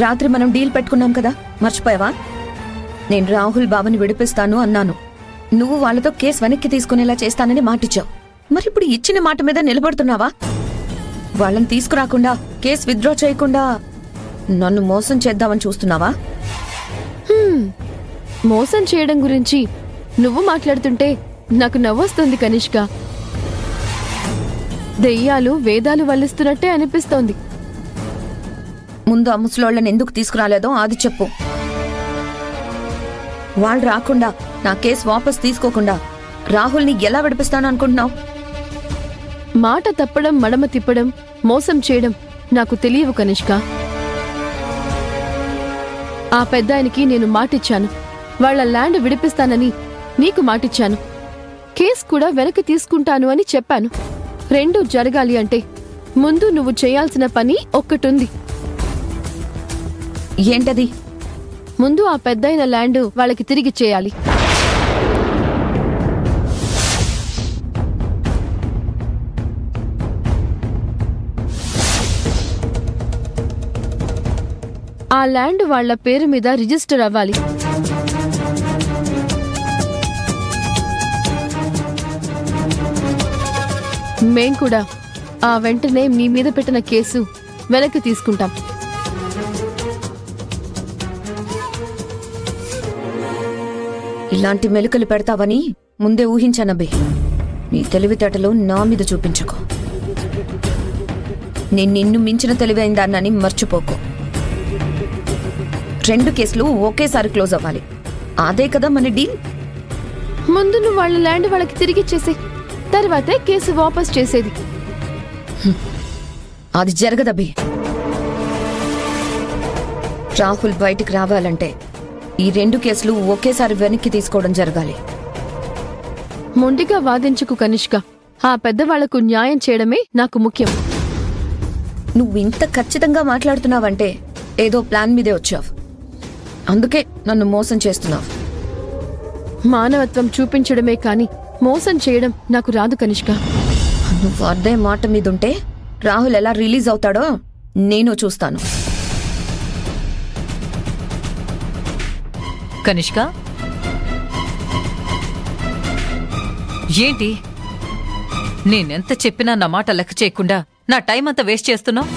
రాత్రి మనం డీల్ పెట్టుకున్నాం కదా, మర్చిపోయావా? నేను రాహుల్ బావని విడిపిస్తాను అన్నాను. నువ్వు వాళ్ళతో కేసు వెనక్కి తీసుకునేలా చేస్తానని మాటిచ్చావు. మరి ఇప్పుడు ఇచ్చిన మాట మీద నిలబడుతున్నావా? వాళ్ళని తీసుకురాకుండా, కేసు విత్డ్రా చేయకుండా నన్ను మోసం చేద్దామని చూస్తున్నావా? మోసం చేయడం గురించి నువ్వు మాట్లాడుతుంటే నాకు నవ్వొస్తుంది కనిష్క. దెయ్యాలు వేదాలు వల్లిస్తున్నట్టే అనిపిస్తోంది. ముందు ఆ ముసలోళ్ళని ఎందుకు తీసుకురాలేదో అది చెప్పు. వాళ్ళు రాకుండా, నా కేసు వాపస్ తీసుకోకుండా రాహుల్ని ఎలా విడిపిస్తాను అనుకుంటున్నావు? మాట తప్పడం, మడమ తిప్పడం, మోసం చేయడం నాకు తెలియవు కనిష్క. ఆ పెద్దాయనికి నేను మాటిచ్చాను. వాళ్ల ల్యాండ్ విడిపిస్తానని నీకు మాటిచ్చాను. కేసు కూడా వెనక్కి తీసుకుంటాను అని చెప్పాను. రెండూ జరగాలి అంటే ముందు నువ్వు చేయాల్సిన పని ఒక్కటుంది. ఏంటది? ముందు ఆ పెద్దయిన ల్యాండ్ వాళ్ళకి తిరిగి చేయాలి. ఆ ల్యాండ్ వాళ్ల పేరు మీద రిజిస్టర్ అవ్వాలి. మేం కూడా ఆ వెంటనే మీ మీద పెట్టిన కేసు వెనక్కి తీసుకుంటాం. ఇలాంటి మెలికలు పెడతావని ముందే ఊహించానబ్బే. నీ తెలివితేటలు నా మీద చూపించుకో. నేను నిన్ను మించిన తెలివైందాన్నని మర్చిపోకు. 2 కేసులు ఒకేసారి క్లోజ్ అవ్వాలి. అదే కదా మన డీల్. ముందు నువ్వు వాళ్ళ ల్యాండ్ వాళ్ళకి తిరిగిచ్చేసే, తర్వాతే కేసు వాపస్ చేసేది. అది జరగదబ్బే. రాహుల్ బయటికి రావాలంటే ఈ 2 కేసులు ఒకేసారి వెనక్కి తీసుకోవడం జరగాలి. మొండిగా వాదించుకు కనిష్క. ఆ పెద్దవాళ్లకు న్యాయం చేయడమే నాకు ముఖ్యం. నువ్వు ఇంత ఖచ్చితంగా మాట్లాడుతున్నావంటే ఏదో ప్లాన్ మీదే వచ్చావు. అందుకే నన్ను మోసం చేస్తున్నావు. మానవత్వం చూపించడమే కాని మోసం చేయడం నాకు రాదు కనిష్క. నువ్వు అదే మాట మీదుంటే రాహుల్ ఎలా రిలీజ్ అవుతాడో నేను చూస్తాను. కనిష్క, ఏంటి నేనెంత చెప్పినా నా మాట లెక్క చేయకుండా నా టైం అంతా వేస్ట్ చేస్తున్నావు?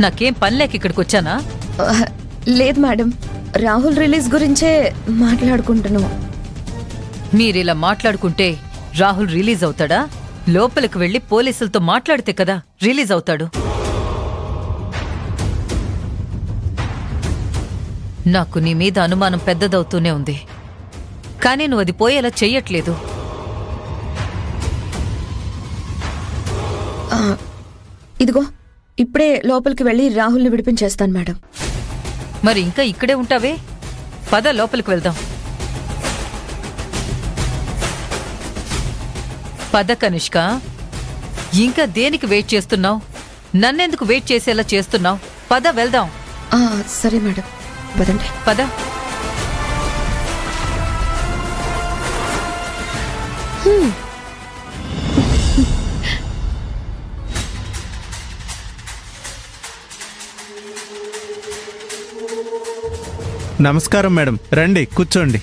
నాకేం పని లేక ఇక్కడికి వచ్చానా? లేదు మేడం, రాహుల్ రిలీజ్ గురించే మాట్లాడుకుంటున్నాం. మీరిలా మాట్లాడుకుంటే రాహుల్ రిలీజ్ అవుతాడా? లోపలికి వెళ్లి పోలీసులతో మాట్లాడితే కదా రిలీజ్ అవుతాడు. నాకు నీ మీద అనుమానం పెద్దదవుతూనే ఉంది, కానీ నువ్వు అది పోయేలా చెయ్యట్లేదు. ఇదిగో ఇప్పుడే లోపలికి వెళ్ళి రాహుల్ని విడిపించేస్తాను మేడం. మరి ఇంకా ఇక్కడే ఉంటావే? పద లోపలికి వెళ్దాం. పద కనిష్క. ఇంకా దేనికి వెయిట్ చేస్తున్నావు? నన్నెందుకు వెయిట్ చేసేలా చేస్తున్నావు? పద వెళ్దాం. సరే మేడం, పదండి. పద. నమస్కారం మేడం, రండి కూర్చోండి.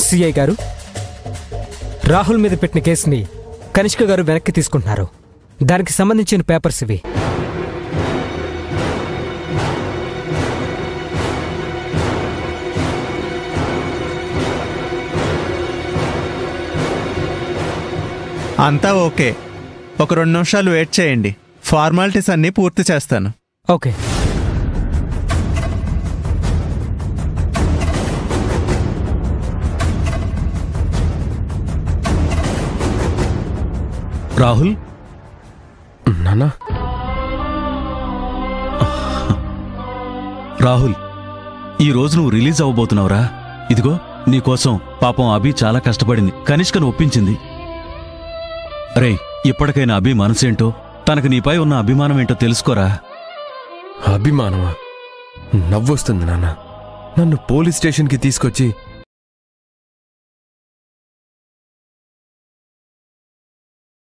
సిఐ గారు, రాహుల్ మీద పెట్టిన కేసుని కనిష్క గారు వెనక్కి తీసుకుంటున్నారు. దానికి సంబంధించిన పేపర్స్ ఇవి. అంతా ఓకే. ఒక 2 నిమిషాలు వెయిట్ చేయండి. ఫార్మాలిటీస్ అన్నీ పూర్తి చేస్తాను. ఓకే. రాహుల్, నాన్నా. రాహుల్, ఈ రోజు నువ్వు రిలీజ్ అవ్వబోతున్నావురా. ఇదిగో నీకోసం పాపం అభి చాలా కష్టపడింది, కనిష్కను ఒప్పించింది. రేయ్, ఇప్పటికైనా అభి మనసేంటో, తనకు నీపై ఉన్న అభిమానం ఏంటో తెలుసుకోరా. అభిమానమా? నవ్వొస్తుంది నాన్న. నన్ను పోలీస్ స్టేషన్కి తీసుకొచ్చి